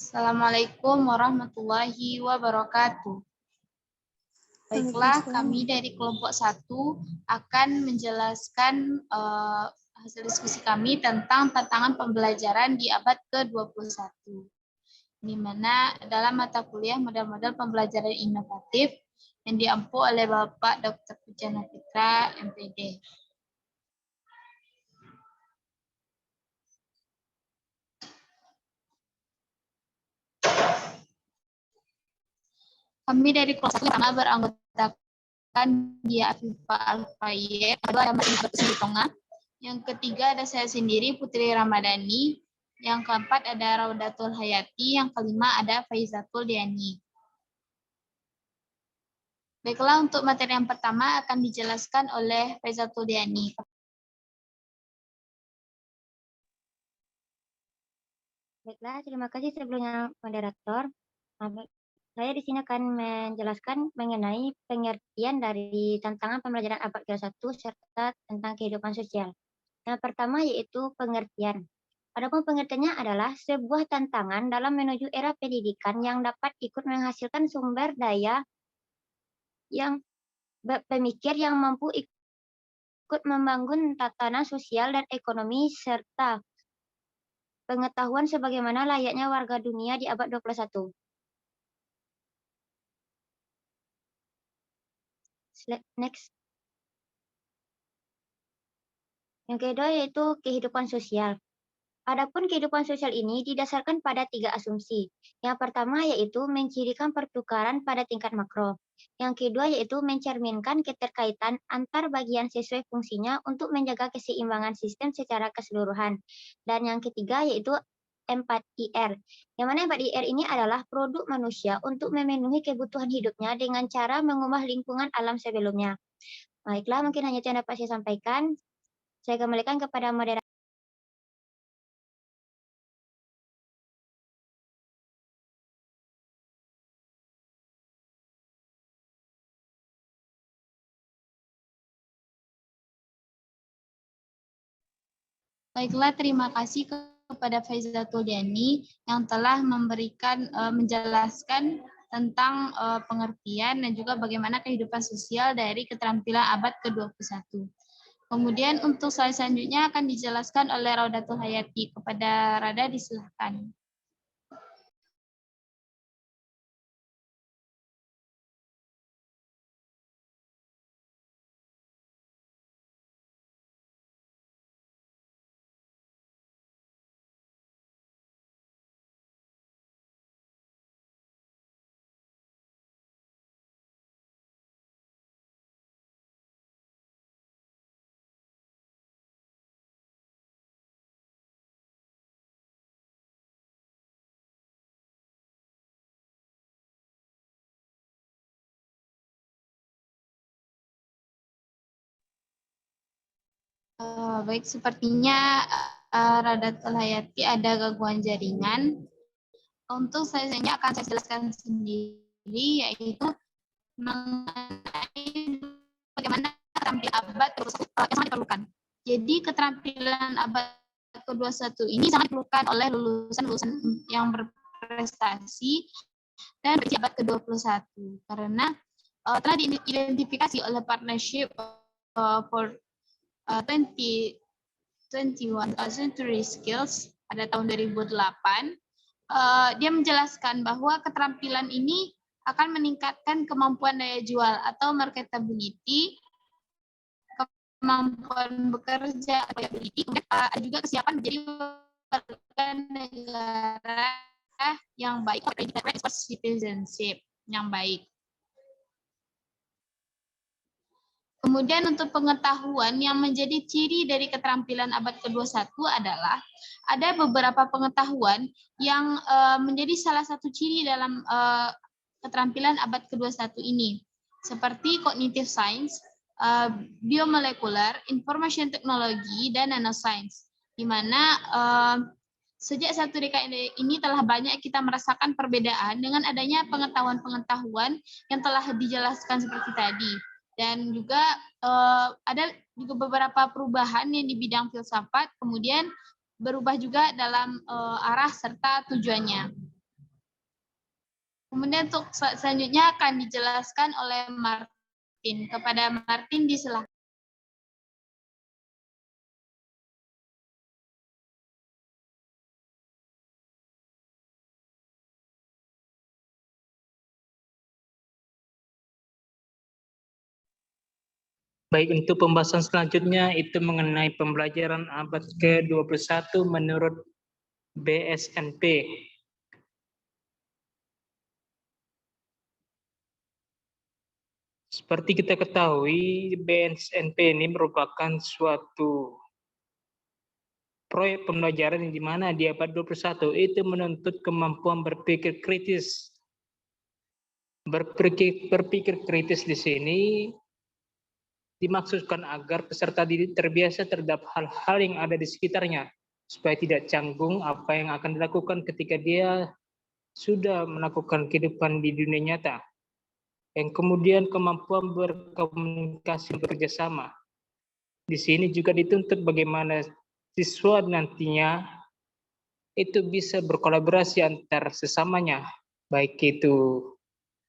Assalamualaikum warahmatullahi wabarakatuh. Baiklah, kami dari kelompok 1 akan menjelaskan hasil diskusi kami tentang tantangan pembelajaran di abad ke-21. Di mana dalam mata kuliah model-model pembelajaran inovatif yang diampu oleh Bapak Dr. Pujana Fitra, MPD. Kami dari kelompok pertama beranggotakan Dia Afifa Al-Fayyed, kedua ada Mas Ibu Tonga, yang ketiga ada saya sendiri Putri Ramadhani, yang keempat ada Raudatul Hayati, yang kelima ada Faizatul Diani. Baiklah, untuk materi yang pertama akan dijelaskan oleh Faizatul Diani. Baiklah, terima kasih sebelumnya moderator. Saya di sini akan menjelaskan mengenai pengertian dari tantangan pembelajaran abad ke-21 serta tentang kehidupan sosial. Yang pertama yaitu pengertian. Adapun pengertiannya adalah sebuah tantangan dalam menuju era pendidikan yang dapat ikut menghasilkan sumber daya yang pemikir yang mampu ikut membangun tatanan sosial dan ekonomi serta pengetahuan sebagaimana layaknya warga dunia di abad 21. Next. Yang kedua yaitu kehidupan sosial. Adapun kehidupan sosial ini didasarkan pada 3 asumsi. Yang pertama yaitu mencirikan pertukaran pada tingkat makro. Yang kedua yaitu mencerminkan keterkaitan antar bagian sesuai fungsinya untuk menjaga keseimbangan sistem secara keseluruhan. Dan yang ketiga yaitu 4IR. Yang mana 4IR ini adalah produk manusia untuk memenuhi kebutuhan hidupnya dengan cara mengubah lingkungan alam sebelumnya. Baiklah, mungkin hanya itu yang dapat saya sampaikan. Saya kembalikan kepada moderator. Baiklah, terima kasih kepada Faizatul Diani yang telah menjelaskan tentang pengertian dan juga bagaimana kehidupan sosial dari keterampilan abad ke-21. Kemudian untuk slide selanjutnya akan dijelaskan oleh Raudatul Hayati. Kepada Rada disilahkan. Baik, sepertinya Radatul Hayati ada gangguan jaringan. Untuk saya akan saya jelaskan sendiri, yaitu mengenai bagaimana keterampilan abad ke-21 yang sangat diperlukan. Jadi keterampilan abad ke-21 ini sangat diperlukan oleh lulusan-lulusan yang berprestasi dan berisi abad ke-21 karena telah diidentifikasi oleh Partnership for 21 Century Skills pada tahun 2008. Dia menjelaskan bahwa keterampilan ini akan meningkatkan kemampuan daya jual atau marketability, kemampuan bekerja, ability, ada juga kesiapan menjadi warga negara yang baik, citizenship yang baik. Kemudian untuk pengetahuan yang menjadi ciri dari keterampilan abad ke-21 adalah ada beberapa pengetahuan yang menjadi salah satu ciri dalam keterampilan abad ke-21 ini, seperti cognitive science, biomolekular, information technology, dan nanoscience, di mana sejak satu dekade ini telah banyak kita merasakan perbedaan dengan adanya pengetahuan-pengetahuan yang telah dijelaskan seperti tadi. Dan juga ada juga beberapa perubahan yang di bidang filsafat, kemudian berubah juga dalam arah serta tujuannya. Kemudian untuk selanjutnya akan dijelaskan oleh Martin. Kepada Martin disilahkan. Baik, untuk pembahasan selanjutnya itu mengenai pembelajaran abad ke-21 menurut BSNP. Seperti kita ketahui, BSNP ini merupakan suatu proyek pembelajaran yang di mana di abad 21 itu menuntut kemampuan berpikir kritis. Berpikir kritis di sini dimaksudkan agar peserta didik terbiasa terhadap hal-hal yang ada di sekitarnya, supaya tidak canggung apa yang akan dilakukan ketika dia sudah melakukan kehidupan di dunia nyata. Yang kemudian kemampuan berkomunikasi bekerjasama. Di sini juga dituntut bagaimana siswa nantinya itu bisa berkolaborasi antar sesamanya, baik itu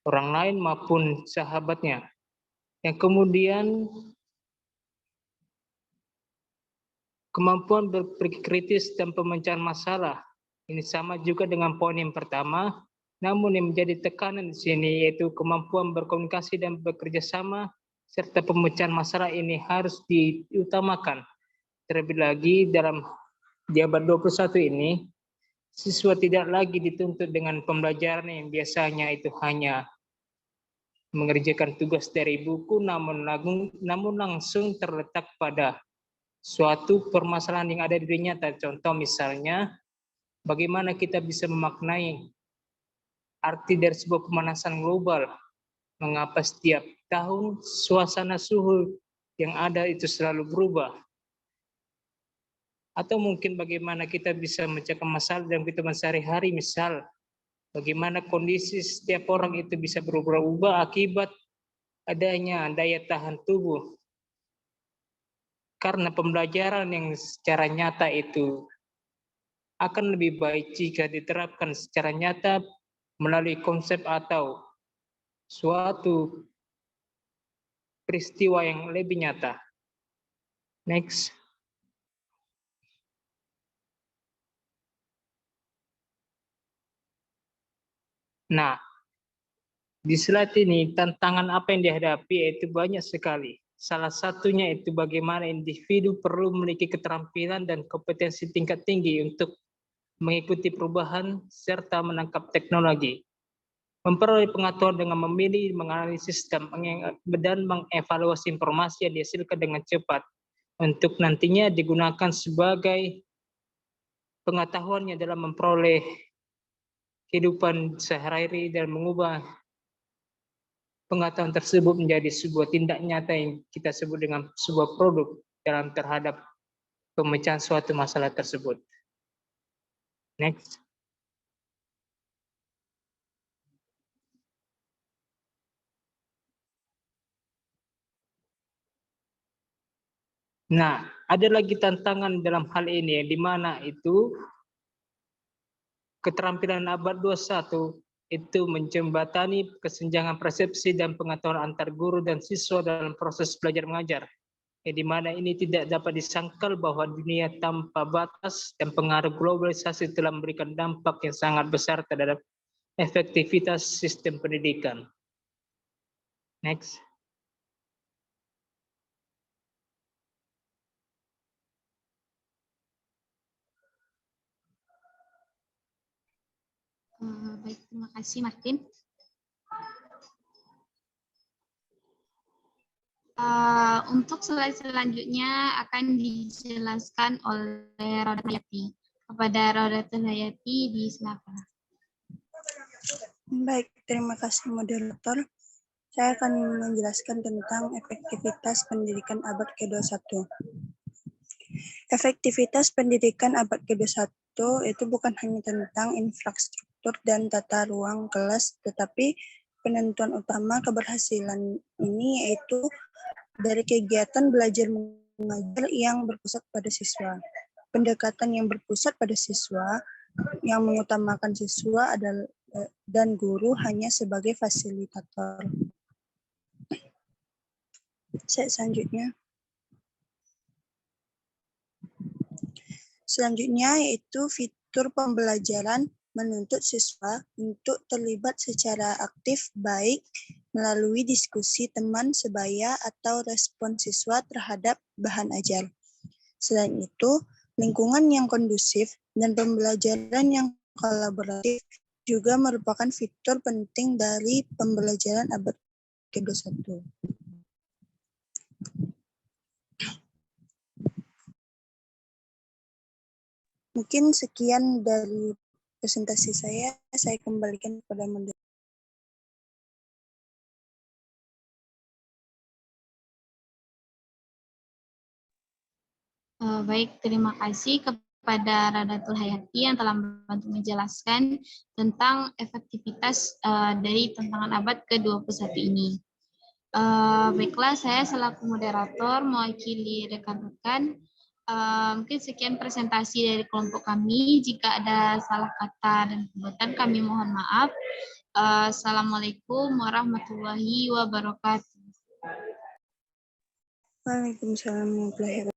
orang lain maupun sahabatnya. Yang kemudian kemampuan berpikir kritis dan pemecahan masalah. Ini sama juga dengan poin yang pertama, namun yang menjadi tekanan di sini yaitu kemampuan berkomunikasi dan bekerja sama serta pemecahan masalah ini harus diutamakan. Terlebih lagi di abad 21 ini, siswa tidak lagi dituntut dengan pembelajaran yang biasanya itu hanya mengerjakan tugas dari buku, namun langsung terletak pada suatu permasalahan yang ada di dunia nyata. Contoh misalnya, bagaimana kita bisa memaknai arti dari sebuah pemanasan global, mengapa setiap tahun suasana suhu yang ada itu selalu berubah. Atau mungkin bagaimana kita bisa mencegah masalah dalam kehidupan sehari-hari, misal bagaimana kondisi setiap orang itu bisa berubah-ubah akibat adanya daya tahan tubuh. Karena pembelajaran yang secara nyata itu akan lebih baik jika diterapkan secara nyata melalui konsep atau suatu peristiwa yang lebih nyata. Next. Nah, di slide ini tantangan apa yang dihadapi itu banyak sekali. Salah satunya itu bagaimana individu perlu memiliki keterampilan dan kompetensi tingkat tinggi untuk mengikuti perubahan serta menangkap teknologi. Memperoleh pengetahuan dengan memilih, menganalisis, dan mengevaluasi informasi yang dihasilkan dengan cepat untuk nantinya digunakan sebagai pengetahuannya dalam memperoleh kehidupan sehari-hari dan mengubah pengetahuan tersebut menjadi sebuah tindak nyata yang kita sebut dengan sebuah produk dalam terhadap pemecahan suatu masalah tersebut. Next. Nah, ada lagi tantangan dalam hal ini, di mana itu keterampilan abad 21 itu menjembatani kesenjangan persepsi dan pengetahuan antar guru dan siswa dalam proses belajar mengajar. Di mana ini tidak dapat disangkal bahwa dunia tanpa batas dan pengaruh globalisasi telah memberikan dampak yang sangat besar terhadap efektivitas sistem pendidikan. Next. Baik, terima kasih Martin. Untuk slide selanjutnya akan dijelaskan oleh Rodat Hayati. Kepada Rodat Hayati disilakan. Baik, terima kasih moderator. Saya akan menjelaskan tentang efektivitas pendidikan abad ke-21. Efektivitas pendidikan abad ke-21 itu bukan hanya tentang infrastruktur dan tata ruang kelas, tetapi penentuan utama keberhasilan ini yaitu dari kegiatan belajar mengajar yang berpusat pada siswa. Pendekatan yang berpusat pada siswa, yang mengutamakan siswa adalah dan guru hanya sebagai fasilitator. Selanjutnya yaitu fitur pembelajaran menuntut siswa untuk terlibat secara aktif baik melalui diskusi teman sebaya atau respon siswa terhadap bahan ajar. Selain itu, lingkungan yang kondusif dan pembelajaran yang kolaboratif juga merupakan fitur penting dari pembelajaran abad ke-21. Mungkin sekian dari presentasi saya kembalikan kepada moderator. Baik, terima kasih kepada Radatul Hayati yang telah membantu menjelaskan tentang efektivitas dari tantangan abad ke-21 ini. Baiklah, saya selaku moderator mewakili rekan-rekan. Mungkin sekian presentasi dari kelompok kami. Jika ada salah kata dan perbuatan, kami mohon maaf. Assalamualaikum warahmatullahi wabarakatuh. Waalaikumsalam warahmatullahi wabarakatuh.